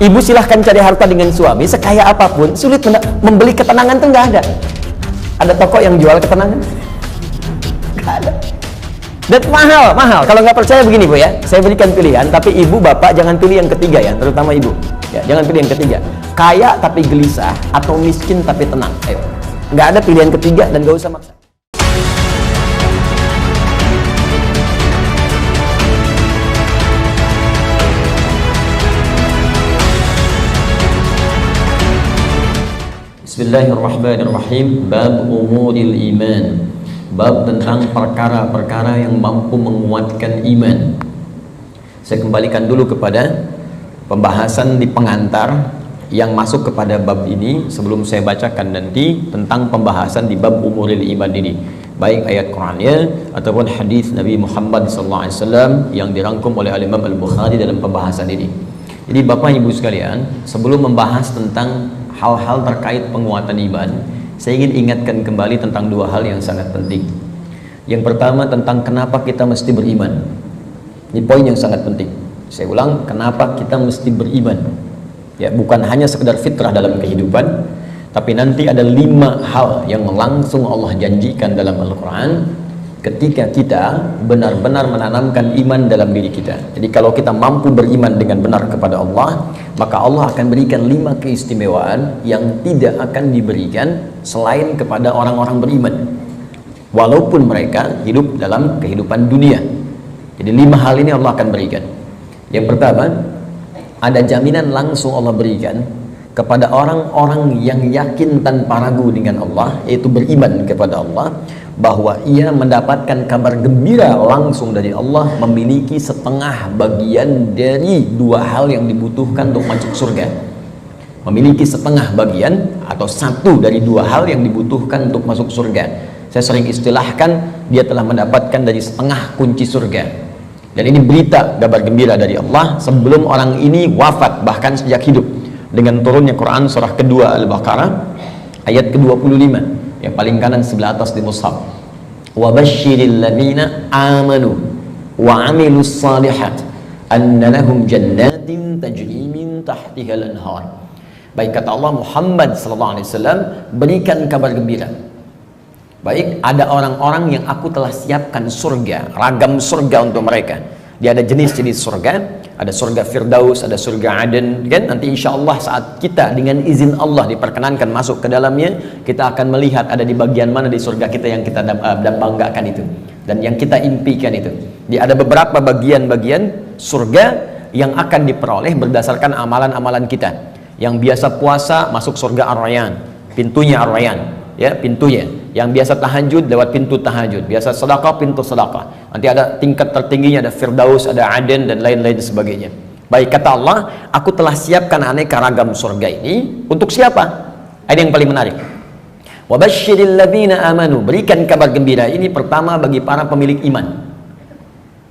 Ibu silahkan cari harta dengan suami sekaya apapun, sulit membeli ketenangan tuh nggak ada. Ada toko yang jual ketenangan? Nggak ada. Dan mahal. Kalau nggak percaya begini Bu ya, saya berikan pilihan, tapi ibu bapak jangan pilih yang ketiga ya, terutama ibu. Ya, jangan pilih yang ketiga. Kaya tapi gelisah atau miskin tapi tenang. Ayo. Nggak ada pilihan ketiga dan nggak usah maksa. Bismillahirrahmanirrahim. Bab umuril iman. Bab tentang perkara-perkara yang mampu menguatkan iman. Saya kembalikan dulu kepada pembahasan di pengantar yang masuk kepada bab ini sebelum saya bacakan nanti tentang pembahasan di bab umuril iman ini, baik ayat Qur'annya ataupun hadis Nabi Muhammad SAW yang dirangkum oleh Imam Al-Bukhari dalam pembahasan ini. Jadi Bapak Ibu sekalian, sebelum membahas tentang hal-hal terkait penguatan iman, saya ingin ingatkan kembali tentang dua hal yang sangat penting. Yang pertama tentang kenapa kita mesti beriman. Ini poin yang sangat penting. Saya ulang, kenapa kita mesti beriman. Ya, bukan hanya sekedar fitrah dalam kehidupan, tapi nanti ada 5 hal yang langsung Allah janjikan dalam Al-Quran ketika kita benar-benar menanamkan iman dalam diri kita. Jadi kalau kita mampu beriman dengan benar kepada Allah, maka Allah akan berikan 5 keistimewaan yang tidak akan diberikan selain kepada orang-orang beriman, walaupun mereka hidup dalam kehidupan dunia. Jadi 5 hal ini Allah akan berikan. Yang pertama, ada jaminan langsung Allah berikan kepada orang-orang yang yakin tanpa ragu dengan Allah, yaitu beriman kepada Allah, bahwa ia mendapatkan kabar gembira langsung dari Allah, memiliki setengah bagian dari 2 hal yang dibutuhkan untuk masuk surga. Memiliki setengah bagian atau 1 dari 2 hal yang dibutuhkan untuk masuk surga. Saya sering istilahkan, dia telah mendapatkan dari setengah kunci surga. Dan ini berita kabar gembira dari Allah sebelum orang ini wafat, bahkan sejak hidup, dengan turunnya Quran surah kedua Al-Baqarah ayat ke-25 yang paling kanan sebelah atas di mushaf. Wa basyiril ladzina amanu wa 'amilus shalihat anna lahum jannatin tajri min tahtiha al-anhar. Baik, kata Allah, Muhammad sallallahu alaihi wasallam, berikan kabar gembira. Baik, ada orang-orang yang aku telah siapkan surga, ragam surga untuk mereka. Dia ada jenis-jenis surga, ada surga Firdaus, ada surga Aden, kan? Nanti insya Allah saat kita dengan izin Allah diperkenankan masuk ke dalamnya, kita akan melihat ada di bagian mana di surga kita yang kita banggakan itu, dan yang kita impikan itu. Dia ada beberapa bagian-bagian surga yang akan diperoleh berdasarkan amalan-amalan kita. Yang biasa puasa masuk surga Ar-Rayyan, pintunya Ar-Rayyan, ya, pintunya. Yang biasa tahajud lewat pintu tahajud, biasa sedekah pintu sedekah. Nanti ada tingkat tertingginya, ada Firdaus, ada Aden, dan lain-lain sebagainya. Baik, kata Allah, aku telah siapkan aneka ragam surga ini untuk siapa? Ada yang paling menarik. Wa basyiril ladzina amanu, berikan kabar gembira ini pertama bagi para pemilik iman.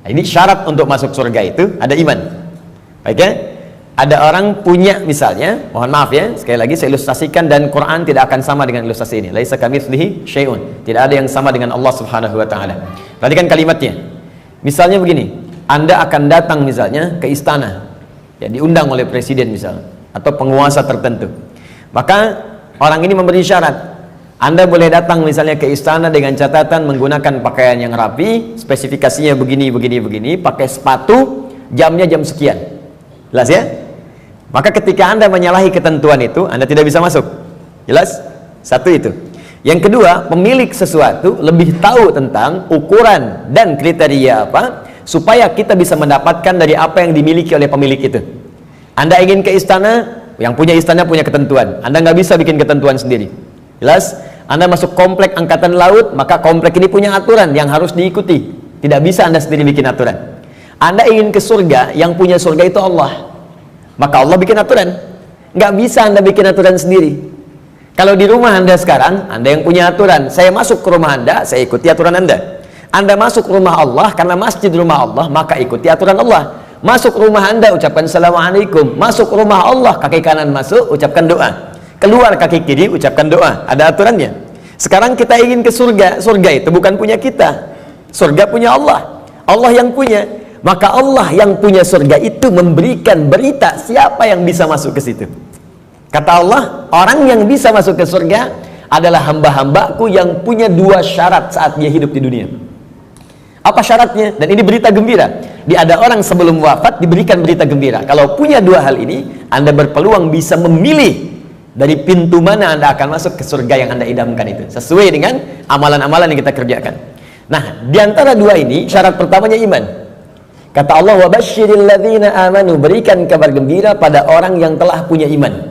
Nah, ini syarat untuk masuk surga itu ada iman. Baik ya? Ada orang punya, misalnya, mohon maaf ya, sekali lagi saya ilustrasikan, dan Quran tidak akan sama dengan ilustrasi ini. Laisa kamitslihi syai'un. Tidak ada yang sama dengan Allah Subhanahu wa taala. Perhatikan kalimatnya. Misalnya begini, Anda akan datang misalnya ke istana, ya, diundang oleh presiden misalnya, atau penguasa tertentu. Maka orang ini memberi syarat. Anda boleh datang misalnya ke istana dengan catatan menggunakan pakaian yang rapi, spesifikasinya begini, pakai sepatu, jamnya jam sekian. Jelas ya? Maka ketika Anda menyalahi ketentuan itu, Anda tidak bisa masuk. Jelas? Satu itu. Yang kedua, pemilik sesuatu lebih tahu tentang ukuran dan kriteria apa, supaya kita bisa mendapatkan dari apa yang dimiliki oleh pemilik itu. Anda ingin ke istana, yang punya istana punya ketentuan. Anda nggak bisa bikin ketentuan sendiri. Jelas? Anda masuk komplek angkatan laut, maka komplek ini punya aturan yang harus diikuti. Tidak bisa Anda sendiri bikin aturan. Anda ingin ke surga, yang punya surga itu Allah, maka Allah bikin aturan. Nggak bisa Anda bikin aturan sendiri. Kalau di rumah Anda sekarang, Anda yang punya aturan. Saya masuk ke rumah Anda, saya ikuti aturan Anda. Anda masuk ke rumah Allah, karena masjid rumah Allah, maka ikuti aturan Allah. Masuk ke rumah Anda, ucapkan Assalamualaikum. Masuk ke rumah Allah, kaki kanan masuk, ucapkan doa. Keluar kaki kiri, ucapkan doa. Ada aturannya. Sekarang kita ingin ke surga. Surga itu bukan punya kita. Surga punya Allah. Allah yang punya. maka Allah yang punya surga itu memberikan berita siapa yang bisa masuk ke situ. Kata Allah, orang yang bisa masuk ke surga adalah hamba-hambaku yang punya 2 syarat saat dia hidup di dunia. Apa syaratnya? Dan ini berita gembira. Ada orang sebelum wafat diberikan berita gembira. Kalau punya 2 hal ini, Anda berpeluang bisa memilih dari pintu mana Anda akan masuk ke surga yang Anda idamkan itu, sesuai dengan amalan-amalan yang kita kerjakan. Nah, di antara 2 ini, syarat pertamanya iman. Kata Allah, "Wabasyiril ladzina amanu", berikan kabar gembira pada orang yang telah punya iman.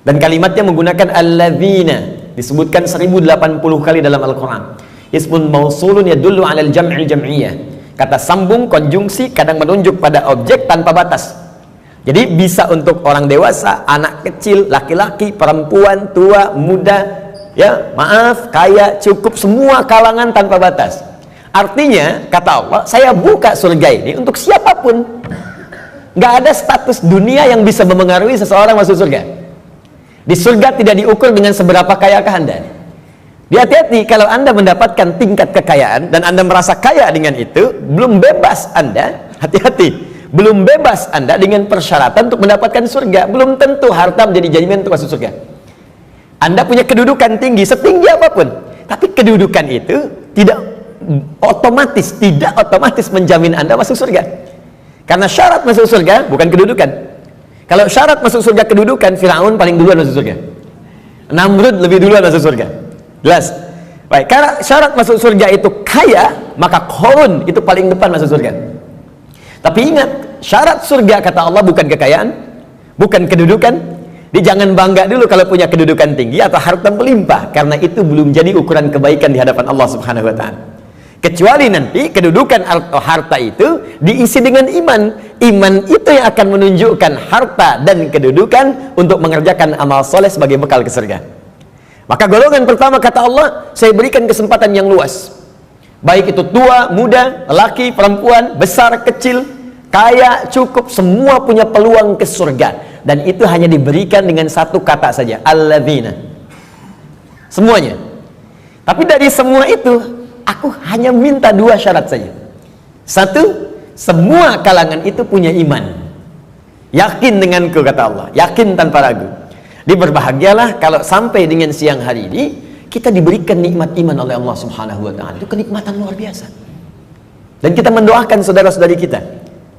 Dan kalimatnya menggunakan alladzina, disebutkan 1080 kali dalam Al-Quran. Ismun mausulun yadullu 'alal jam'il jam'iyah. Kata sambung, konjungsi, kadang menunjuk pada objek tanpa batas. Jadi bisa untuk orang dewasa, anak kecil, laki-laki, perempuan, tua, muda, ya, maaf, kaya, cukup, semua kalangan tanpa batas. Artinya, kata Allah, saya buka surga ini untuk siapapun. Nggak ada status dunia yang bisa memengaruhi seseorang masuk surga. Di surga tidak diukur dengan seberapa kayakah Anda. Hati-hati, kalau Anda mendapatkan tingkat kekayaan dan Anda merasa kaya dengan itu, belum bebas Anda, hati-hati, belum bebas Anda dengan persyaratan untuk mendapatkan surga. Belum tentu harta menjadi jaminan untuk masuk surga. Anda punya kedudukan tinggi, setinggi apapun, tapi kedudukan itu tidak otomatis menjamin Anda masuk surga. Karena syarat masuk surga bukan kedudukan. Kalau syarat masuk surga kedudukan, Firaun paling duluan masuk surga, Namrud lebih duluan masuk surga. Jelas? Baik, karena syarat masuk surga itu kaya, maka Qarun itu paling depan masuk surga. Tapi ingat, syarat surga kata Allah bukan kekayaan, bukan kedudukan. Jangan bangga dulu kalau punya kedudukan tinggi atau harta melimpah, karena itu belum jadi ukuran kebaikan di hadapan Allah Subhanahu wa taala. Kecuali nanti kedudukan atau harta itu diisi dengan iman. Iman itu yang akan menunjukkan harta dan kedudukan untuk mengerjakan amal soleh sebagai bekal ke surga. Maka golongan pertama kata Allah, saya berikan kesempatan yang luas. Baik itu tua, muda, laki, perempuan, besar, kecil, kaya, cukup, semua punya peluang ke surga. Dan itu hanya diberikan dengan 1 kata saja, alladzina. Semuanya. Tapi dari semua itu, aku hanya minta 2 syarat saja. 1, semua kalangan itu punya iman. Yakin denganku, kata Allah. Yakin tanpa ragu. Berbahagialah kalau sampai dengan siang hari ini, kita diberikan nikmat iman oleh Allah Subhanahu wa ta'ala. Itu kenikmatan luar biasa. Dan kita mendoakan saudara-saudari kita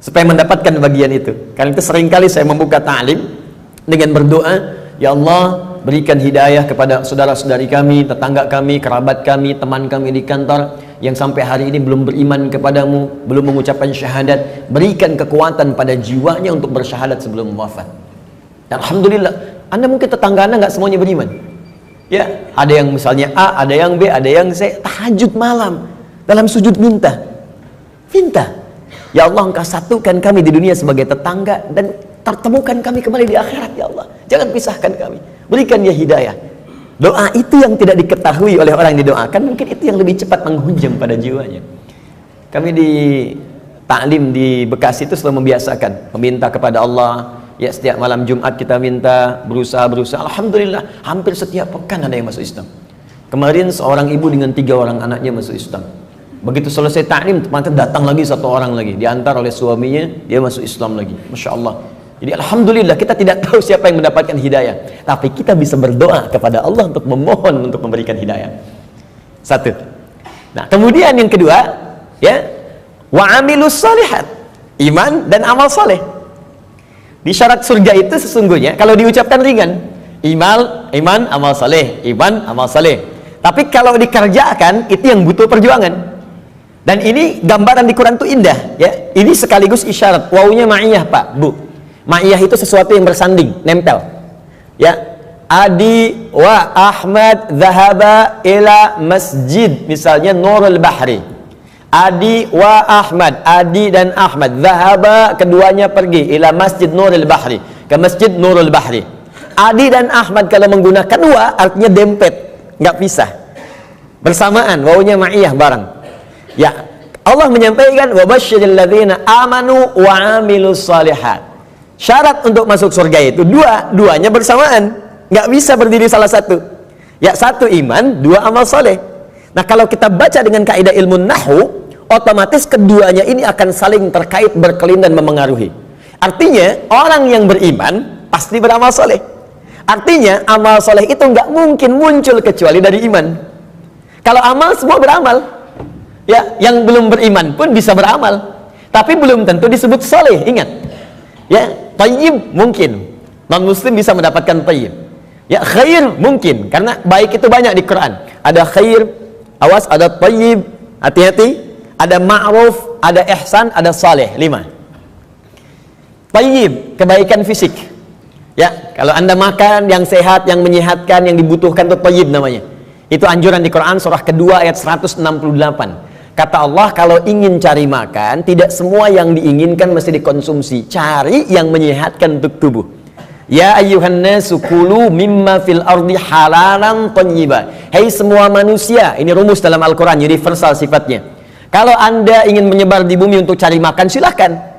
supaya mendapatkan bagian itu. Karena itu seringkali saya membuka ta'lim dengan berdoa, ya Allah, berikan hidayah kepada saudara-saudari kami, tetangga kami, kerabat kami, teman kami di kantor yang sampai hari ini belum beriman kepadamu, belum mengucapkan syahadat. Berikan kekuatan pada jiwanya untuk bersyahadat sebelum wafat. Alhamdulillah, Anda mungkin tetangga Anda nggak semuanya beriman. Ya, ada yang misalnya A, ada yang B, ada yang C, tahajud malam dalam sujud minta. Ya Allah, Engkau satukan kami di dunia sebagai tetangga dan pertemukan kami kembali di akhirat, ya Allah. Jangan pisahkan kami. Berikan dia hidayah. Doa itu yang tidak diketahui oleh orang yang didoakan, mungkin itu yang lebih cepat menghujam pada jiwanya. Kami di taklim di Bekasi itu selalu membiasakan meminta kepada Allah. Ya, setiap malam Jumat kita minta, berusaha. Alhamdulillah, hampir setiap pekan ada yang masuk Islam. Kemarin seorang ibu dengan 3 orang anaknya masuk Islam. Begitu selesai taklim, datang lagi 1 orang lagi, diantar oleh suaminya, dia masuk Islam lagi. Masya Allah. Jadi alhamdulillah, kita tidak tahu siapa yang mendapatkan hidayah, tapi kita bisa berdoa kepada Allah untuk memohon untuk memberikan hidayah. 1. Nah, kemudian yang kedua, ya, wa amilus shalihat, iman dan amal soleh. Di syarat surga itu sesungguhnya kalau diucapkan ringan, iman, amal soleh, iman, amal soleh. Tapi kalau dikerjakan itu yang butuh perjuangan. Dan ini gambaran di Quran itu indah, ya. Ini sekaligus isyarat. Wawunya ma'iyah, Pak, Bu. Ma'iyah itu sesuatu yang bersanding, nempel. Ya. Adi wa Ahmad zahaba ila masjid, misalnya Nurul Bahri. Adi wa Ahmad, Adi dan Ahmad, zahaba, keduanya pergi ila masjid Nurul Bahri, ke masjid Nurul Bahri. Adi dan Ahmad kalau menggunakan wa artinya dempet, nggak pisah, bersamaan, wawunya ma'iyah bareng. Ya, Allah menyampaikan wa basyiril ladzina amanu wa amilus shalihat. Syarat untuk masuk surga itu duanya bersamaan, nggak bisa berdiri salah satu. Ya, 1 iman, 2 amal soleh. Nah, kalau kita baca dengan kaidah ilmu nahwu, otomatis keduanya ini akan saling terkait, berkelin dan memengaruhi. Artinya orang yang beriman pasti beramal soleh. Artinya amal soleh itu nggak mungkin muncul kecuali dari iman. Kalau amal semua beramal, ya, yang belum beriman pun bisa beramal, tapi belum tentu disebut soleh. Ingat, ya, tayyib mungkin non muslim bisa mendapatkan tayyib, ya, khair mungkin karena baik itu banyak di Quran. Ada khair, awas, ada tayyib, hati-hati, ada ma'ruf, ada ihsan, ada saleh. 5. Tayyib, kebaikan fisik. Ya, kalau Anda makan yang sehat, yang menyehatkan, yang dibutuhkan, itu tayyib namanya. Itu anjuran di Quran surah kedua ayat 168. Kata Allah, kalau ingin cari makan, tidak semua yang diinginkan mesti dikonsumsi. Cari yang menyehatkan untuk tubuh. Ya ayyuhan nasu kulu mimma fil ardi halalan thayyiba. Hei semua manusia, ini rumus dalam Al-Quran, universal sifatnya. Kalau Anda ingin menyebar di bumi untuk cari makan, silahkan.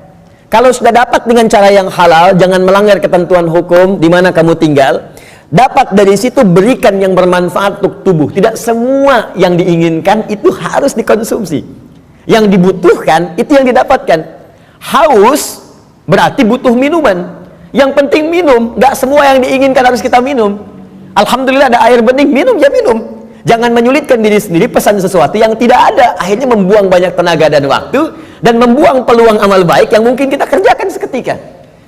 Kalau sudah dapat dengan cara yang halal, jangan melanggar ketentuan hukum di mana kamu tinggal. Dapat dari situ, berikan yang bermanfaat untuk tubuh. Tidak semua yang diinginkan itu harus dikonsumsi. Yang dibutuhkan itu yang didapatkan. Haus berarti butuh minuman. Yang penting minum. Gak semua yang diinginkan harus kita minum. Alhamdulillah ada air bening, minum ya minum. Jangan menyulitkan diri sendiri pesan sesuatu yang tidak ada. Akhirnya membuang banyak tenaga dan waktu, dan membuang peluang amal baik yang mungkin kita kerjakan seketika.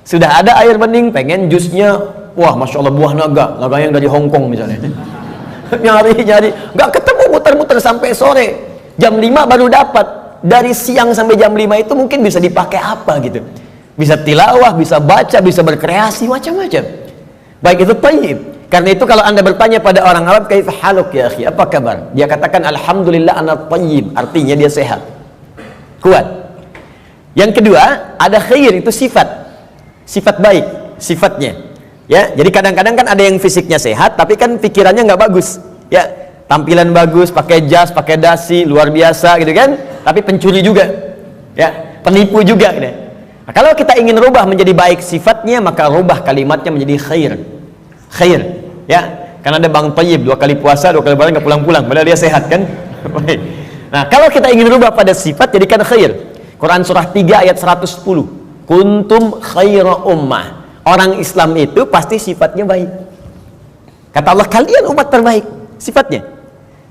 Sudah ada air bening, pengen jusnya, wah Masya Allah buah naga yang dari Hongkong misalnya. Nyari, gak ketemu, muter-muter sampai sore. Jam 5 baru dapat. Dari siang sampai jam 5 itu mungkin bisa dipakai apa gitu. Bisa tilawah, bisa baca, bisa berkreasi, macam-macam. Baik itu tayyib. Karena itu kalau Anda bertanya pada orang Arab, kaifa haluk ya akhi, apa kabar? Dia katakan alhamdulillah ana tayyib, artinya dia sehat, kuat. Yang kedua, ada khair, itu sifat baik, sifatnya. Ya, jadi kadang-kadang kan ada yang fisiknya sehat, tapi kan pikirannya nggak bagus. Ya, tampilan bagus, pakai jas, pakai dasi, luar biasa gitu kan, tapi pencuri juga. Ya, penipu juga gitu. Nah, kalau kita ingin rubah menjadi baik sifatnya, maka rubah kalimatnya menjadi khair, ya, karena ada Bang Tayyib 2 kali puasa, 2 kali lebaran nggak pulang-pulang, padahal dia sehat kan. Baik. Nah, kalau kita ingin rubah pada sifat, jadikan khair. Quran surah 3 ayat 110. Kuntum khaira ummah. Orang Islam itu pasti sifatnya baik. Kata Allah, kalian umat terbaik. Sifatnya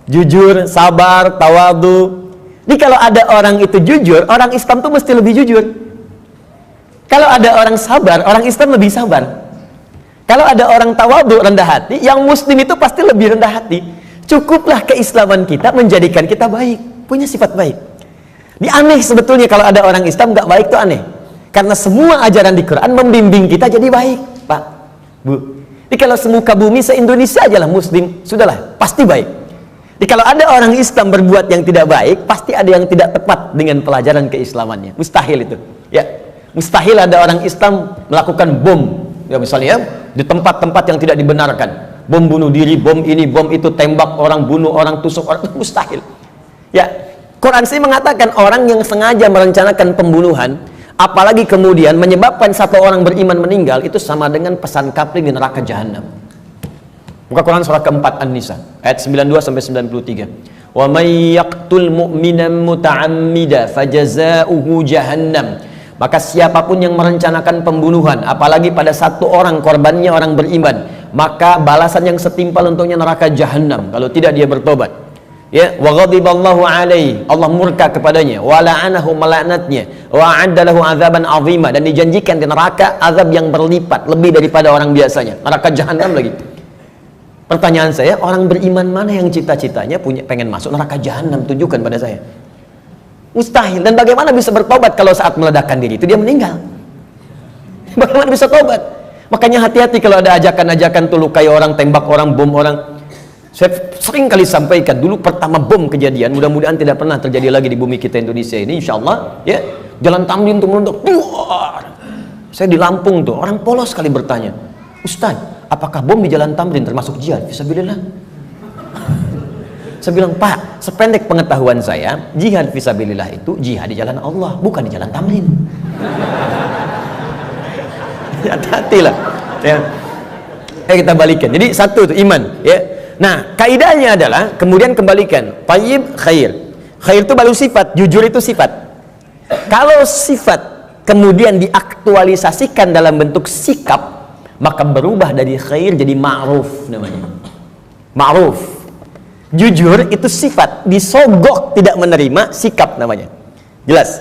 jujur, sabar, tawadu. Jadi kalau ada orang itu jujur, orang Islam tuh mesti lebih jujur. Kalau ada orang sabar, orang Islam lebih sabar. Kalau ada orang tawadu, rendah hati, yang muslim itu pasti lebih rendah hati. Cukuplah keislaman kita menjadikan kita baik, punya sifat baik. Ini aneh sebetulnya kalau ada orang Islam nggak baik, itu aneh. Karena semua ajaran di Quran membimbing kita jadi baik, Pak, Bu. Jadi kalau semuka bumi se-Indonesia aja lah muslim, sudahlah, pasti baik. Jadi kalau ada orang Islam berbuat yang tidak baik, pasti ada yang tidak tepat dengan pelajaran keislamannya. Mustahil itu, ya. Mustahil ada orang Islam melakukan bom, ya misalnya, di tempat-tempat yang tidak dibenarkan. Bom bunuh diri, bom ini, bom itu, tembak orang, bunuh orang, tusuk orang, mustahil. Ya, Quran sih mengatakan orang yang sengaja merencanakan pembunuhan, apalagi kemudian menyebabkan satu orang beriman meninggal, itu sama dengan pesan kapling di neraka jahanam. Buka Quran surah keempat An-Nisa ayat 92 sampai 93. Wa may yaqtul mu'minan muta'ammida fajaza'uhu jahannam. Maka siapapun yang merencanakan pembunuhan, apalagi pada satu orang korbannya orang beriman, maka balasan yang setimpal untuknya neraka jahanam kalau tidak dia bertobat. Ya, wa ghadiballahu alaihi, Allah murka kepadanya, wa la'anahu, melaknatnya, wa a'adda lahu azaban azima, dan dijanjikan di neraka azab yang berlipat lebih daripada orang biasanya, neraka jahanam lagi. Pertanyaan saya, orang beriman mana yang cita-citanya pengen masuk neraka jahanam? Tunjukkan pada saya. Mustahil. Dan bagaimana bisa bertobat kalau saat meledakkan diri itu dia meninggal? Bagaimana bisa tobat? Makanya hati-hati kalau ada ajakan-ajakan tuh lukai orang, tembak orang, bom orang. Saya sering kali sampaikan, dulu pertama bom kejadian, mudah-mudahan tidak pernah terjadi lagi di bumi kita Indonesia ini, insya Allah, ya, Jalan Tamrin tuh melontok. Saya di Lampung tuh, orang polos sekali bertanya, Ustaz, apakah bom di Jalan Tamrin termasuk jihad? Fisabilillah. Saya bilang, Pak, sependek pengetahuan saya, jihad fisabilillah itu jihad di jalan Allah, bukan di Jalan Tamrin. Hati-hati lah. Ya. Kita balikan. Jadi satu itu iman, ya. Nah, kaidahnya adalah kemudian kembalikan tayyib khair. Khair itu baru sifat, jujur itu sifat. Kalau sifat kemudian diaktualisasikan dalam bentuk sikap, maka berubah dari khair jadi ma'ruf namanya. Ma'ruf. Jujur itu sifat, disogok tidak menerima, sikap namanya. Jelas?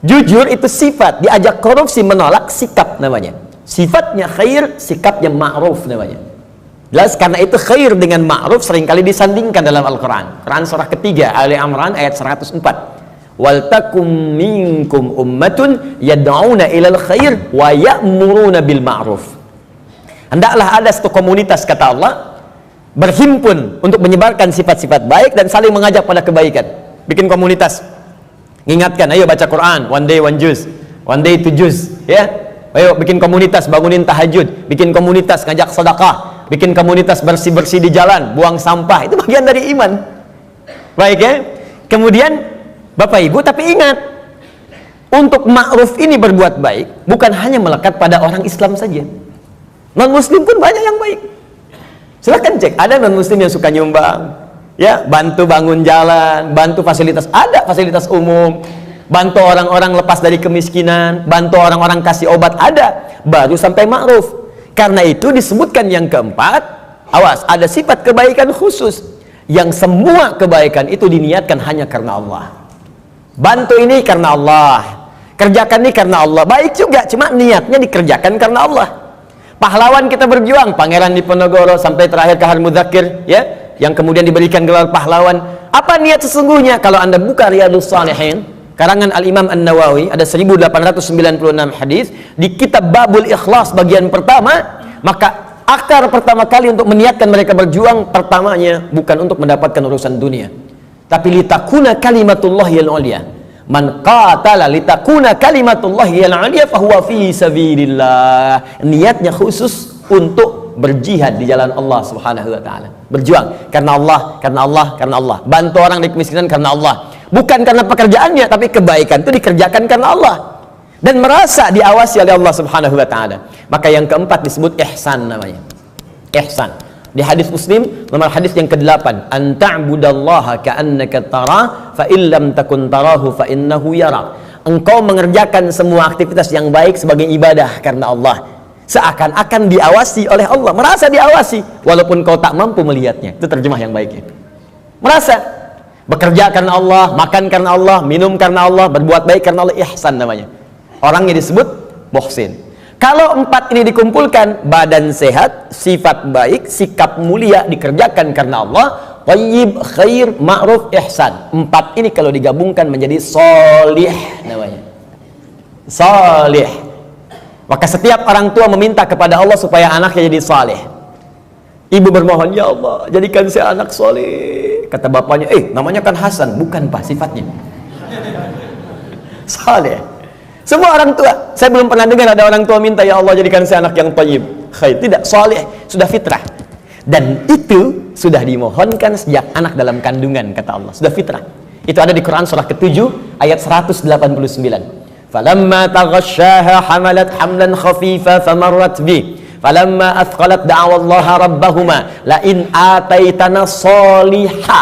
Jujur itu sifat, diajak korupsi menolak, sikap namanya. Sifatnya khair, sikapnya ma'ruf namanya. Jelas? Karena itu khair dengan ma'ruf seringkali disandingkan dalam Al-Quran. Quran surah ketiga, Ali Imran ayat 104. Wal takum minkum ummatun yad'una ilal khair wa ya'muruna bil ma'ruf. Hendaklah ada satu komunitas, kata Allah, berhimpun untuk menyebarkan sifat-sifat baik dan saling mengajak pada kebaikan. Bikin komunitas. Ingatkan, ayo baca Quran, one day one juz, one day two juz, ya. Ayo bikin komunitas, bangunin tahajud, bikin komunitas ngajak sedekah, bikin komunitas bersih-bersih di jalan, buang sampah, itu bagian dari iman. Baik ya. Kemudian Bapak Ibu, tapi ingat, untuk ma'ruf ini berbuat baik bukan hanya melekat pada orang Islam saja. Non muslim pun banyak yang baik. Silahkan cek, ada non muslim yang suka nyumbang, ya, bantu bangun jalan, bantu fasilitas, ada fasilitas umum, bantu orang-orang lepas dari kemiskinan, bantu orang-orang kasih obat, ada, baru sampai ma'ruf. Karena itu disebutkan yang keempat, awas, ada sifat kebaikan khusus yang semua kebaikan itu diniatkan hanya karena Allah. Bantu ini karena Allah, kerjakan ini karena Allah, baik juga, cuma niatnya dikerjakan karena Allah. Pahlawan kita berjuang, Pangeran Diponegoro sampai terakhir Kahar Muzakir, ya, yang kemudian diberikan gelar pahlawan. Apa niat sesungguhnya? Kalau Anda buka Riyadhus Shalihin karangan Al-Imam An-Nawawi, ada 1896 hadis di kitab Babul Ikhlas bagian pertama, maka akar pertama kali untuk meniatkan mereka berjuang, pertamanya bukan untuk mendapatkan urusan dunia, tapi litakuna kalimatullahi al-ulya. Man qatala litakuna kalimatullahi al-ulya fahuwa fi sabilillah. Niatnya khusus untuk berjihad di jalan Allah Subhanahu wa taala. Berjuang karena Allah, karena Allah, karena Allah. Bantu orang di kemiskinan karena Allah. Bukan karena pekerjaannya, tapi kebaikan itu dikerjakan karena Allah. Dan merasa diawasi oleh Allah Subhanahu wa taala. Maka yang keempat disebut ihsan namanya. Ihsan. Di hadis Muslim nomor hadis yang ke-8, an ta'budallaha ka'annaka tara fa illam takun tarahu fa innahu yara. Engkau mengerjakan semua aktivitas yang baik sebagai ibadah karena Allah, seakan-akan diawasi oleh Allah, merasa diawasi walaupun kau tak mampu melihatnya. Itu terjemah yang baiknya. Merasa bekerja karena Allah, makan karena Allah, minum karena Allah, berbuat baik karena Allah, ihsan namanya. Orangnya disebut muhsin. Kalau empat ini dikumpulkan, badan sehat, sifat baik, sikap mulia, dikerjakan karena Allah, thayyib, khair, ma'ruf, ihsan. Empat ini kalau digabungkan menjadi sholih namanya. Sholih. Maka setiap orang tua meminta kepada Allah supaya anaknya jadi saleh. Ibu bermohon, ya Allah, jadikan saya anak soleh. Kata bapaknya, namanya kan Hasan. Bukan Pak, sifatnya saleh. Semua orang tua, saya belum pernah dengar ada orang tua minta, ya Allah jadikan saya anak yang thayyib, khair. Tidak, saleh, sudah fitrah. Dan itu sudah dimohonkan sejak anak dalam kandungan, kata Allah, sudah fitrah. Itu ada di Quran surah ke-7 ayat 189. Falamma taghasyaha hamalat hamlan khafifa famarrat bi. Falamma athqalat da'awallaha rabbahuma la in ataitana sholiha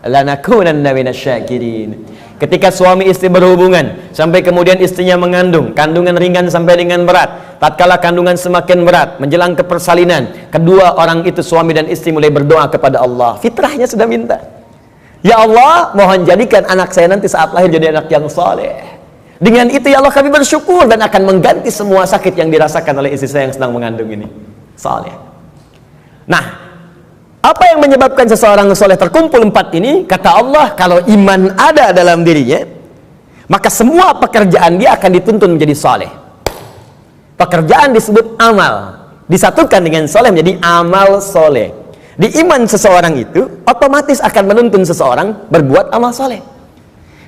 lanakunanna minasyakirin. Ketika suami istri berhubungan sampai kemudian istrinya mengandung, kandungan ringan sampai dengan berat, tatkala kandungan semakin berat menjelang ke persalinan, kedua orang itu suami dan istri mulai berdoa kepada Allah. Fitrahnya sudah minta, ya Allah, mohon jadikan anak saya nanti saat lahir jadi anak yang saleh. Dengan itu ya Allah kami bersyukur dan akan mengganti semua sakit yang dirasakan oleh istri saya yang sedang mengandung ini. Saleh. Nah, apa yang menyebabkan seseorang soleh terkumpul empat ini? Kata Allah, kalau iman ada dalam dirinya, maka semua pekerjaan dia akan dituntun menjadi soleh. Pekerjaan disebut amal, disatukan dengan soleh menjadi amal soleh. Di iman seseorang itu otomatis akan menuntun seseorang berbuat amal soleh.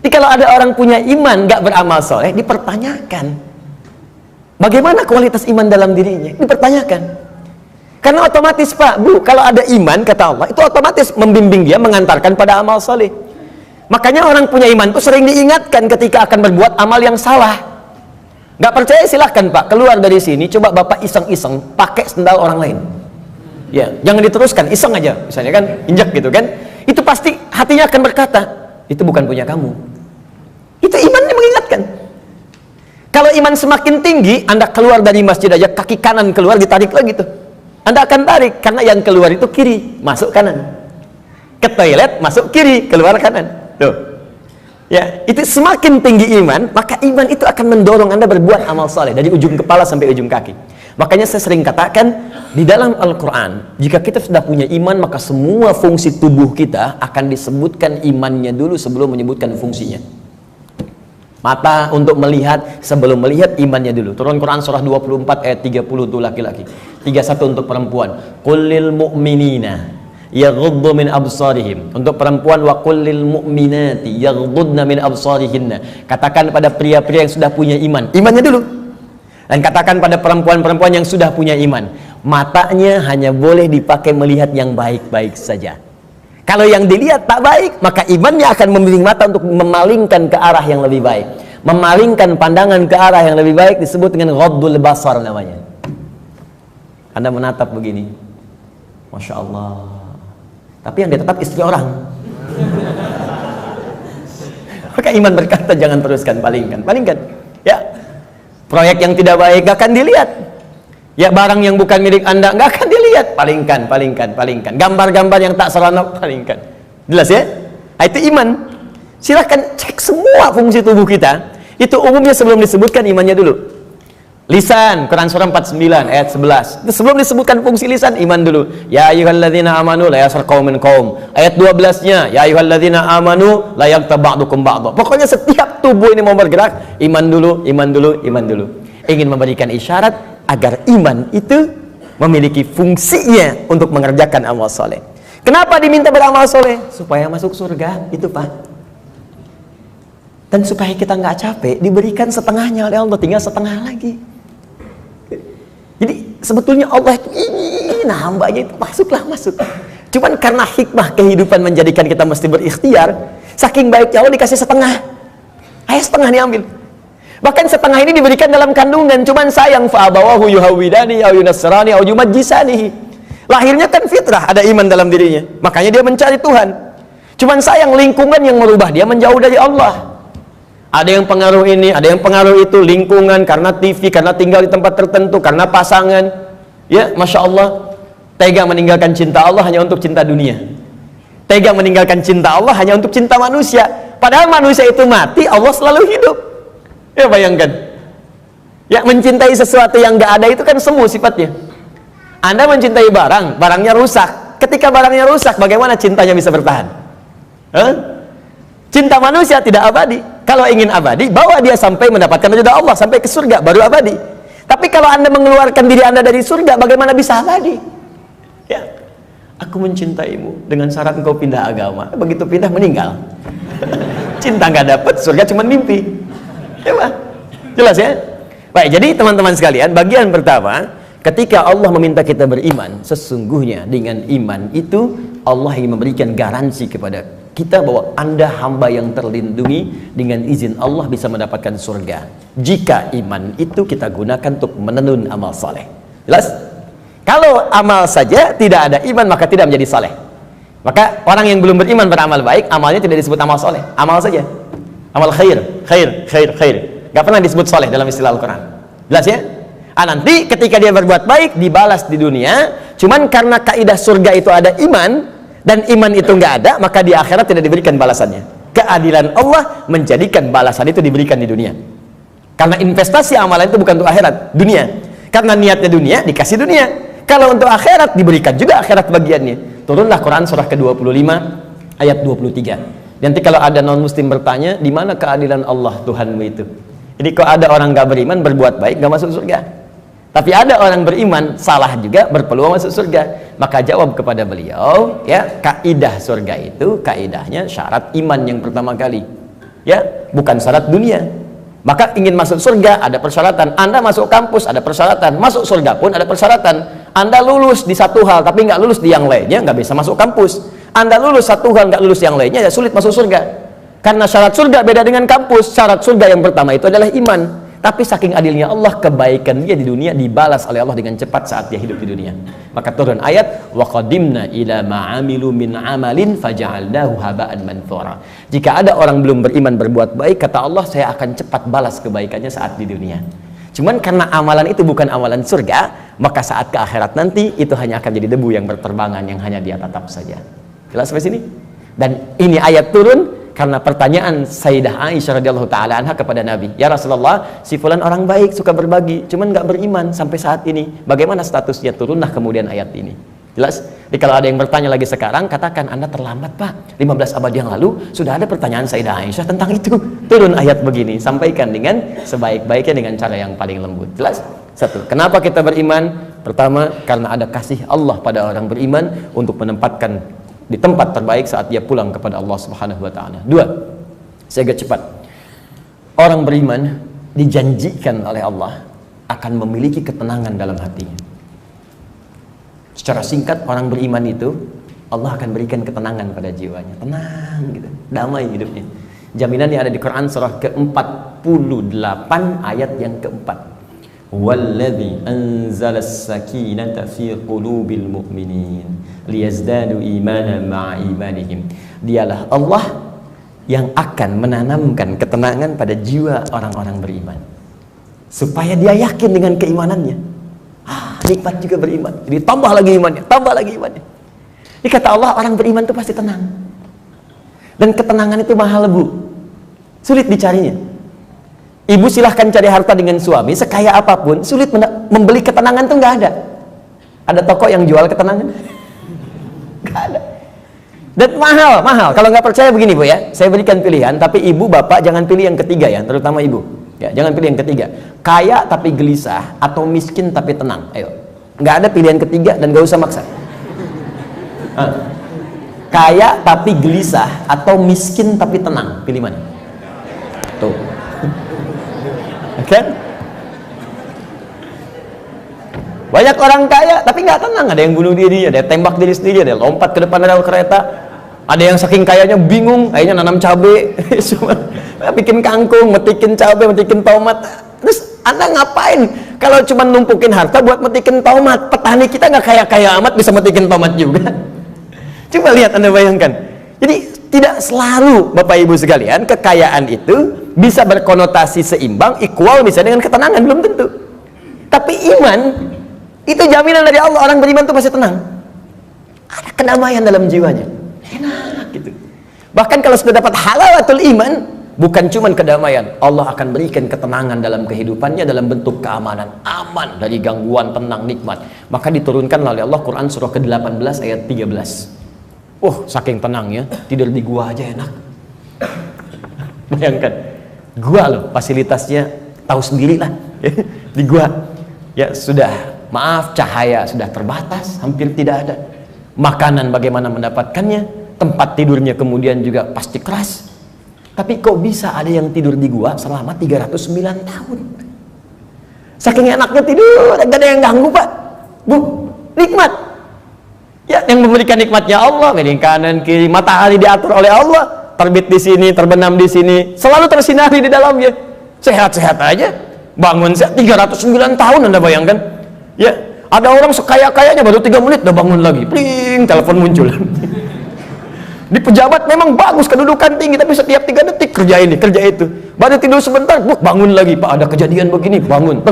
Jadi kalau ada orang punya iman gak beramal soleh, dipertanyakan bagaimana kualitas iman dalam dirinya, dipertanyakan. Karena otomatis Pak, Bu, kalau ada iman, kata Allah, itu otomatis membimbing dia, mengantarkan pada amal soleh. Makanya orang punya iman itu sering diingatkan ketika akan berbuat amal yang salah. Gak percaya silahkan Pak, keluar dari sini, coba Bapak iseng-iseng pakai sendal orang lain. Ya, jangan diteruskan, iseng aja, misalnya kan, injak gitu kan. Itu pasti hatinya akan berkata, itu bukan punya kamu. Itu imannya mengingatkan. Kalau iman semakin tinggi, Anda keluar dari masjid aja, kaki kanan keluar, ditarik lagi tuh. Anda akan tarik, karena yang keluar itu kiri, masuk kanan. Ke toilet, masuk kiri, keluar kanan. Tuh. Ya, itu semakin tinggi iman, maka iman itu akan mendorong Anda berbuat amal saleh dari ujung kepala sampai ujung kaki. Makanya saya sering katakan, di dalam Al-Quran, jika kita sudah punya iman, maka semua fungsi tubuh kita akan disebutkan imannya dulu sebelum menyebutkan fungsinya. Mata untuk melihat, sebelum melihat imannya dulu. Turun Quran surah 24 ayat 30 untuk laki-laki, 31 untuk perempuan. Qulil mu'minina yaghuddu min absarihim. Untuk perempuan, wa qulil mu'minati yaghuddna min absarihinna. Katakan pada pria-pria yang sudah punya iman, imannya dulu. Dan katakan pada perempuan-perempuan yang sudah punya iman, matanya hanya boleh dipakai melihat yang baik-baik saja. Kalau yang dilihat tak baik, maka imannya akan membimbing mata untuk memalingkan ke arah yang lebih baik. Memalingkan pandangan ke arah yang lebih baik disebut dengan ghaddul basar namanya. Anda menatap begini, Masya Allah, tapi yang ditatap istri orang. Maka iman berkata jangan teruskan, palingkan. Ya, proyek yang tidak baik gak akan dilihat. Ya, barang yang bukan milik Anda nggak akan dilihat, palingkan. Gambar-gambar yang tak seronok, palingkan. Jelas ya? Nah, itu iman. Silahkan cek semua fungsi tubuh kita. Itu umumnya sebelum disebutkan imannya dulu. Lisan, Quran surah 49 ayat 11. Itu sebelum disebutkan fungsi lisan, iman dulu. Ya ayyuhalladzina amanu la yaskhar qaumin qaum. Ayat 12-nya, ya ayyuhalladzina amanu la yaghtab ba'dukum ba'dha. Pokoknya setiap tubuh ini mau bergerak, iman dulu. Ingin memberikan isyarat agar iman itu memiliki fungsinya untuk mengerjakan amal soleh. Kenapa diminta beramal soleh? Supaya masuk surga, itu Pak. Dan supaya kita nggak capek, diberikan setengahnya oleh Allah, tinggal setengah lagi. Jadi sebetulnya Allah itu ingin hambanya itu masuk. Cuman karena hikmah kehidupan menjadikan kita mesti berikhtiar, saking baiknya Allah dikasih setengah. Ayo setengah diambil. Bahkan setengah ini diberikan dalam kandungan. Cuman sayang, fa'abawahu yuhawidani au yunasrani au yumajjisani. Lahirnya kan fitrah, ada iman dalam dirinya, makanya dia mencari Tuhan. Cuman sayang, lingkungan yang merubah dia menjauh dari Allah. Ada yang pengaruh ini, ada yang pengaruh itu, lingkungan, karena TV, karena tinggal di tempat tertentu, karena pasangan. Ya, Masya Allah, tega meninggalkan cinta Allah hanya untuk cinta dunia. Tega meninggalkan cinta Allah hanya untuk cinta manusia. Padahal manusia itu mati, Allah selalu hidup. Ya, bayangkan. Ya, mencintai sesuatu yang gak ada itu kan semu sifatnya. Anda mencintai barang, barangnya rusak. Ketika barangnya rusak, bagaimana cintanya bisa bertahan? Cinta manusia tidak abadi. Kalau ingin abadi, bawa dia sampai mendapatkan ridha Allah, sampai ke surga, baru abadi. Tapi kalau Anda mengeluarkan diri Anda dari surga, bagaimana bisa abadi? Ya, aku mencintaimu dengan syarat engkau pindah agama. Begitu pindah, meninggal. Cinta nggak dapat, surga cuma mimpi. Ya, Pak? Jelas ya? Baik, jadi teman-teman sekalian, bagian pertama, ketika Allah meminta kita beriman, sesungguhnya dengan iman itu Allah ingin memberikan garansi kepada kita bahwa Anda hamba yang terlindungi, dengan izin Allah bisa mendapatkan surga jika iman itu kita gunakan untuk menenun amal saleh. Jelas? Kalau amal saja tidak ada iman, maka tidak menjadi saleh. Maka orang yang belum beriman beramal baik, amalnya tidak disebut amal saleh, amal saja, amal khair. Gak pernah disebut saleh dalam istilah Al-Quran. Jelas ya? Nanti ketika dia berbuat baik dibalas di dunia. Cuman karena kaidah surga itu ada iman, dan iman itu nggak ada, maka di akhirat tidak diberikan balasannya. Keadilan Allah menjadikan balasan itu diberikan di dunia. Karena investasi amalan itu bukan untuk akhirat, dunia. Karena niatnya dunia, dikasih dunia. Kalau untuk akhirat, diberikan juga akhirat bagiannya. Turunlah Quran surah ke-25 ayat 23. Nanti kalau ada non muslim bertanya, di mana keadilan Allah Tuhanmu itu? Jadi kalau ada orang nggak beriman berbuat baik nggak masuk surga, tapi ada orang beriman salah juga berpeluang masuk surga. Maka jawab kepada beliau, ya, kaidah surga itu kaidahnya syarat iman yang pertama kali, ya, bukan syarat dunia. Maka ingin masuk surga ada persyaratan. Anda masuk kampus ada persyaratan, masuk surga pun ada persyaratan. Anda lulus di satu hal tapi nggak lulus di yang lainnya, nggak bisa masuk kampus. Anda lulus satu hal nggak lulus yang lainnya, ya sulit masuk surga. Karena syarat surga beda dengan kampus. Syarat surga yang pertama itu adalah iman. Tapi saking adilnya Allah, kebaikan dia di dunia dibalas oleh Allah dengan cepat saat dia hidup di dunia. Maka turun ayat, wa qadimna ila ma'amilu min amalin faja'alnahu haba'an manthura. Jika ada orang belum beriman berbuat baik, kata Allah, saya akan cepat balas kebaikannya saat di dunia. Cuman karena amalan itu bukan amalan surga, maka saat ke akhirat nanti itu hanya akan jadi debu yang berterbangan yang hanya dia tatap saja. Jelas sampai sini? Dan ini ayat turun karena pertanyaan Sayyidah Aisyah radhiyallahu taala anha kepada Nabi, ya Rasulullah, si fulan orang baik, suka berbagi, cuman nggak beriman sampai saat ini. Bagaimana statusnya? Turunlah kemudian ayat ini. Jelas? Jadi kalau ada yang bertanya lagi sekarang, katakan Anda terlambat Pak. 15 abad yang lalu sudah ada pertanyaan Sayyidah Aisyah tentang itu. Turun ayat begini, sampaikan dengan sebaik-baiknya dengan cara yang paling lembut. Jelas? Satu, kenapa kita beriman? Pertama, karena ada kasih Allah pada orang beriman untuk menempatkan di tempat terbaik saat dia pulang kepada Allah Subhanahu wa taala. Dua, saya agak cepat. Orang beriman dijanjikan oleh Allah akan memiliki ketenangan dalam hatinya. Secara singkat, orang beriman itu Allah akan berikan ketenangan pada jiwanya. Tenang gitu, damai hidupnya. Jaminannya ada di Quran surah ke-48 ayat yang keempat. Walladzi anzalas sakinata fi qulubil mu'minin liyazdadu imanan ma'a imanihim. Dialah Allah yang akan menanamkan ketenangan pada jiwa orang-orang beriman supaya dia yakin dengan keimanannya. Nikmat juga beriman. Jadi tambah lagi imannya, tambah lagi imannya. Ini kata Allah, orang beriman itu pasti tenang. Dan ketenangan itu mahal, Bu. Sulit dicarinya. Ibu silahkan cari harta dengan suami sekaya apapun, sulit membeli ketenangan tuh nggak ada. Ada toko yang jual ketenangan? Nggak ada. Dan mahal. Kalau nggak percaya begini Bu ya, saya berikan pilihan, tapi ibu bapak jangan pilih yang ketiga ya, terutama ibu. Ya, jangan pilih yang ketiga. Kaya tapi gelisah atau miskin tapi tenang. Ayo, nggak ada pilihan ketiga dan nggak usah maksa. Kaya tapi gelisah atau miskin tapi tenang, pilih mana? Tuh. Kan? Banyak orang kaya tapi nggak tenang, ada yang bunuh diri, ada yang tembak diri sendiri, ada yang lompat ke depan rel kereta, ada yang saking kayanya bingung, akhirnya nanam cabai, bikin kangkung, metikin cabai, metikin tomat. Terus Anda ngapain kalau cuma numpukin harta buat metikin tomat? Petani kita nggak kaya-kaya amat bisa metikin tomat juga. Coba lihat, Anda bayangkan. Jadi tidak selalu Bapak Ibu sekalian kekayaan itu bisa berkonotasi seimbang, equal misalnya dengan ketenangan, belum tentu. Tapi iman itu jaminan dari Allah, orang beriman itu pasti tenang. Ada kedamaian dalam jiwanya. Enak gitu. Bahkan kalau sudah dapat halawatul iman, bukan cuma kedamaian, Allah akan berikan ketenangan dalam kehidupannya dalam bentuk keamanan, aman dari gangguan, tenang, nikmat. Maka diturunkan oleh Allah Quran surah ke-18 ayat 13. Saking tenangnya, tidur di gua aja enak. Bayangkan, gua loh, fasilitasnya tahu sendirilah. Di gua ya sudah, maaf, cahaya sudah terbatas, hampir tidak ada. Makanan bagaimana mendapatkannya, tempat tidurnya kemudian juga pasti keras. Tapi kok bisa ada yang tidur di gua selama 309 tahun? Saking enaknya tidur, gak ada yang ganggu Pak, Bu, nikmat. Ya, yang memberikan nikmatnya Allah, miring kanan kiri, matahari diatur oleh Allah, terbit di sini, terbenam di sini, selalu tersinari di dalamnya. Sehat-sehat aja, bangun 309 tahun, Anda bayangkan? Ya, ada orang sekaya-kayanya baru 3 menit udah bangun lagi, pling, telepon muncul. Di pejabat memang bagus, kedudukan tinggi, tapi setiap 3 detik kerja ini, kerja itu. Baru tidur sebentar, bangun lagi, Pak ada kejadian begini, bangun.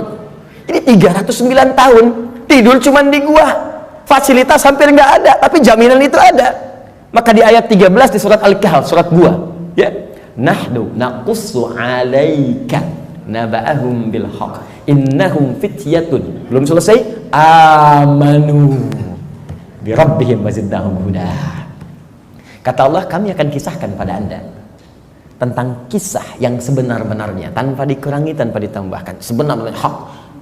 Ini 309 tahun tidur cuman di gua. Fasilitas hampir nggak ada, tapi jaminan itu ada. Maka di ayat 13 di surat Al-Kahf, surat gua, ya, nahnu naqussu 'alaika naba'ahum bil haqq innahum fityatun, belum selesai, amanu bi rabbihim wazidnahum huda. Kata Allah, kami akan kisahkan pada Anda tentang kisah yang sebenar-benarnya, tanpa dikurangi, tanpa ditambahkan, sebenarnya hak.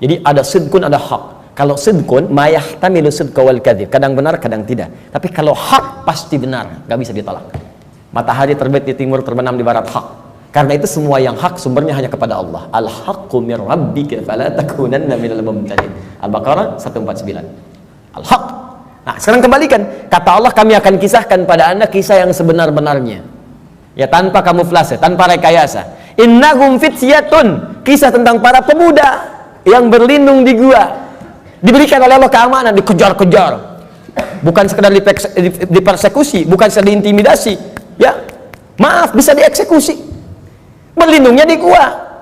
Jadi ada sidqun, ada hak. Kalau sidqun, ma yahtamilu sidqa wal kadzib, kadang benar, kadang tidak. Tapi kalau hak pasti benar, nggak bisa ditolak. Matahari terbit di timur, terbenam di barat, hak. Karena itu semua yang hak sumbernya hanya kepada Allah. Al-haqqu mir rabbika fala takunanna minal mumtarin. Al-Baqarah 149. Al-haq. Nah, sekarang kembalikan. Kata Allah, kami akan kisahkan pada Anda kisah yang sebenar-benarnya. Ya, tanpa kamuflase, tanpa rekayasa. Innahum fityatun, kisah tentang para pemuda yang berlindung di gua. Diberikan oleh Allah keamanan, dikejar-kejar. Bukan sekedar dipersekusi, bukan sekedar diintimidasi. Ya, maaf, bisa dieksekusi. Berlindungnya di gua.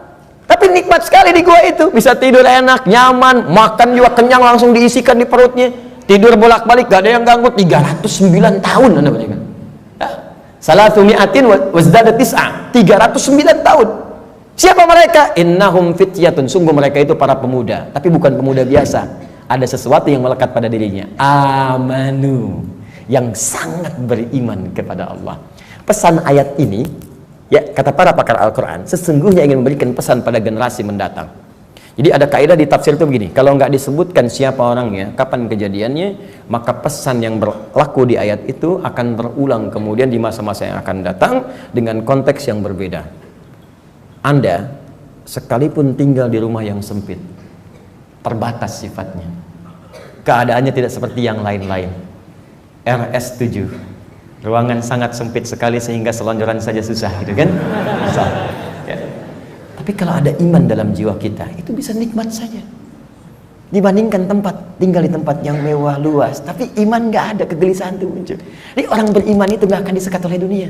Tapi nikmat sekali di gua itu. Bisa tidur enak, nyaman, makan juga kenyang, langsung diisikan di perutnya. Tidur bolak-balik, gak ada yang ganggu. 309 tahun Anda bayangkan. Salatu mi'atin wazdada tis'a, 309 tahun. Siapa mereka? Innahum fityatun, sungguh mereka itu para pemuda, tapi bukan pemuda biasa. Ada sesuatu yang melekat pada dirinya. Amanu, yang sangat beriman kepada Allah. Pesan ayat ini, ya, kata para pakar Al-Quran, sesungguhnya ingin memberikan pesan pada generasi mendatang. Jadi ada kaidah di tafsir itu begini, kalau nggak disebutkan siapa orangnya, kapan kejadiannya, maka pesan yang berlaku di ayat itu akan berulang kemudian di masa-masa yang akan datang dengan konteks yang berbeda. Anda sekalipun tinggal di rumah yang sempit, terbatas sifatnya, keadaannya tidak seperti yang lain-lain. RS7, ruangan sangat sempit sekali sehingga selonjoran saja susah, gitu kan? Susah. Ya. Tapi kalau ada iman dalam jiwa kita, itu bisa nikmat saja. Dibandingkan tinggal di tempat yang mewah, luas, tapi iman nggak ada, kegelisahan itu muncul. Jadi orang beriman itu nggak akan disekat oleh dunia.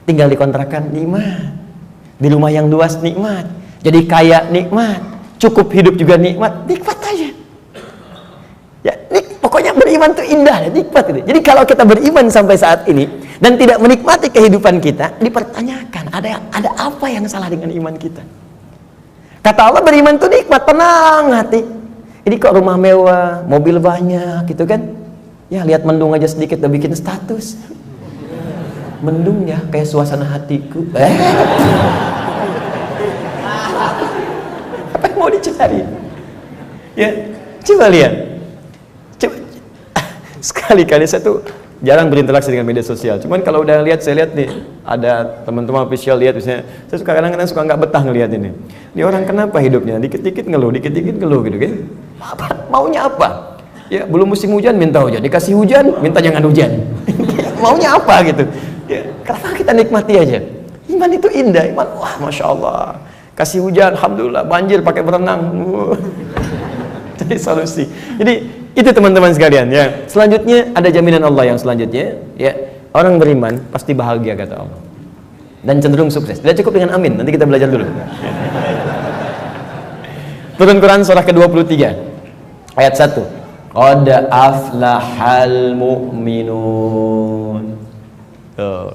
Tinggal di kontrakan, nikmat. Di rumah yang luas, nikmat. Jadi kaya, nikmat. Cukup hidup juga nikmat. Nikmat aja. Ya, pokoknya beriman itu indah, nikmat itu. Jadi kalau kita beriman sampai saat ini dan tidak menikmati kehidupan kita, dipertanyakan ada apa yang salah dengan iman kita? Kata Allah, beriman itu nikmat, tenang hati. Jadi kok rumah mewah, mobil banyak, gitu kan? Ya lihat mendung aja sedikit udah bikin status. Mendung ya, kayak suasana hatiku. Apa yang mau dicari? Ya, coba lihat. Sekali-kali saya tuh jarang berinteraksi dengan media sosial. Cuman kalau udah lihat, saya lihat nih, ada teman-teman official lihat, misalnya, saya suka kadang-kadang suka nggak betah ngelihat ini. Ini orang kenapa hidupnya? Dikit-dikit ngeluh gitu kan? Maunya apa? Ya belum musim hujan minta hujan, dikasih hujan minta jangan hujan. Maunya apa gitu? Ya, kenapa kita nikmati aja? Iman itu indah, iman, wah masya Allah. Kasih hujan, alhamdulillah, banjir pakai berenang. Jadi solusi. Jadi itu teman-teman sekalian ya. Selanjutnya ada jaminan Allah yang selanjutnya ya, orang beriman pasti bahagia kata Allah dan cenderung sukses. Tidak cukup dengan amin, nanti kita belajar dulu. Turun Quran surah ke-23 ayat 1. Qad aflahal mu'minun.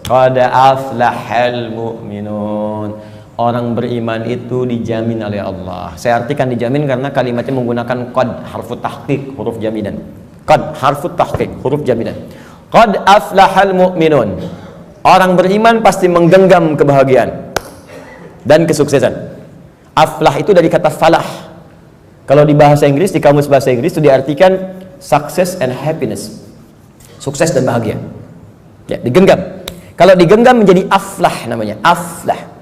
Qad aflahal mu'minun. Orang beriman itu dijamin oleh Allah. Saya artikan dijamin karena kalimatnya menggunakan qad, harfu tahqiq, huruf jaminan. Qad, harfu tahqiq, huruf jaminan. Qad aflahal mu'minun. Orang beriman pasti menggenggam kebahagiaan dan kesuksesan. Aflah itu dari kata falah. Kalau di bahasa Inggris, di kamus bahasa Inggris itu diartikan success and happiness. Sukses dan bahagia. Ya, digenggam. Kalau digenggam menjadi aflah namanya, aflah.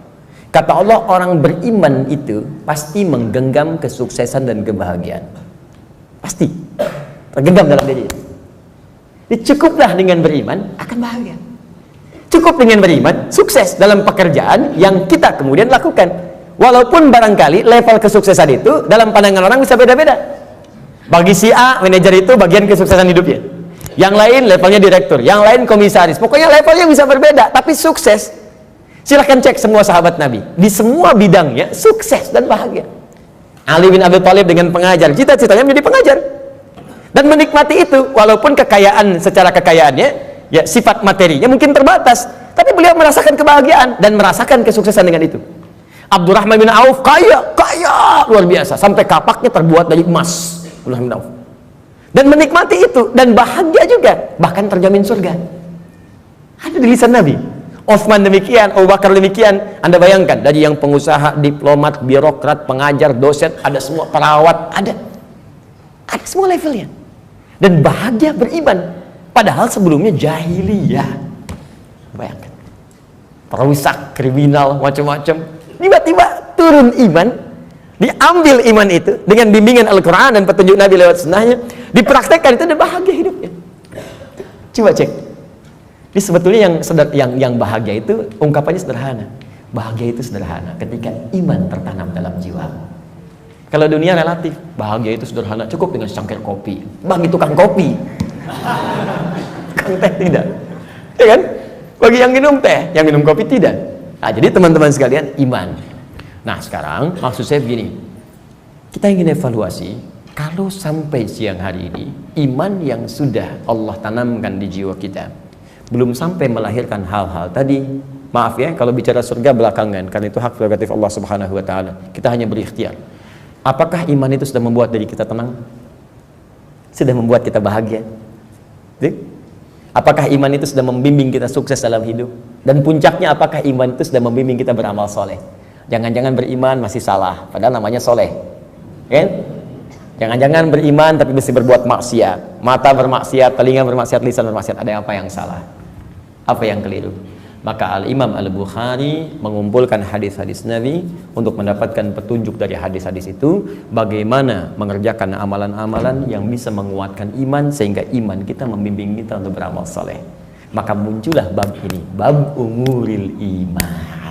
Kata Allah, orang beriman itu pasti menggenggam kesuksesan dan kebahagiaan. Pasti tergenggam dalam diri. Jadi cukuplah dengan beriman akan bahagia. Cukup dengan beriman sukses dalam pekerjaan yang kita kemudian lakukan. Walaupun barangkali level kesuksesan itu dalam pandangan orang bisa beda-beda. Bagi si A, manajer itu bagian kesuksesan hidupnya. Yang lain levelnya direktur, yang lain komisaris. Pokoknya levelnya bisa berbeda, tapi sukses. Silahkan cek semua sahabat Nabi. Di semua bidangnya sukses dan bahagia. Ali bin Abi Thalib dengan pengajar, cita-citanya menjadi pengajar. Dan menikmati itu, walaupun kekayaan secara kekayaannya, ya sifat materinya mungkin terbatas. Tapi beliau merasakan kebahagiaan dan merasakan kesuksesan dengan itu. Abdurrahman bin Auf kaya luar biasa, sampai kapaknya terbuat dari emas. Abdurrahman bin Auf. Dan menikmati itu dan bahagia juga, bahkan terjamin surga. Ada di lisan Nabi. Utsman demikian, Abu Bakar demikian. Anda bayangkan, dari yang pengusaha, diplomat, birokrat, pengajar, dosen, ada semua, perawat, ada semua levelnya. Dan bahagia beriman, padahal sebelumnya jahiliyah. Bayangkan, perusak, kriminal, macam-macam. Tiba-tiba turun iman, diambil iman itu dengan bimbingan Al-Quran dan petunjuk Nabi lewat sunnahnya, dipraktekkan itu dan bahagia hidupnya. Coba cek. Jadi sebetulnya yang bahagia itu ungkapannya sederhana. Bahagia itu sederhana ketika iman tertanam dalam jiwa. Kalau dunia relatif, bahagia itu sederhana, cukup dengan secangkir kopi. Bagi tukang kopi, tukang teh tidak, ya kan? Bagi yang minum teh, yang minum kopi tidak. Nah, jadi teman-teman sekalian, iman. Nah, sekarang maksud saya begini, kita ingin evaluasi, kalau sampai siang hari ini, iman yang sudah Allah tanamkan di jiwa kita, belum sampai melahirkan hal-hal tadi, maaf ya, kalau bicara surga belakangan, karena itu hak prerogatif Allah Subhanahu wa Ta'ala, kita hanya berikhtiar. Apakah iman itu sudah membuat diri kita tenang? Sudah membuat kita bahagia? Apakah iman itu sudah membimbing kita sukses dalam hidup? Dan puncaknya, apakah iman itu sudah membimbing kita beramal soleh? Jangan-jangan beriman masih salah, padahal namanya soleh, kan? Jangan-jangan beriman tapi mesti berbuat maksiat, mata bermaksiat, telinga bermaksiat, lisan bermaksiat. Ada apa yang salah? Apa yang keliru? Maka Al-Imam Al-Bukhari mengumpulkan hadis-hadis Nabi untuk mendapatkan petunjuk dari hadis-hadis itu, bagaimana mengerjakan amalan-amalan yang bisa menguatkan iman sehingga iman kita membimbing kita untuk beramal soleh. Maka muncullah bab ini, bab umuril iman.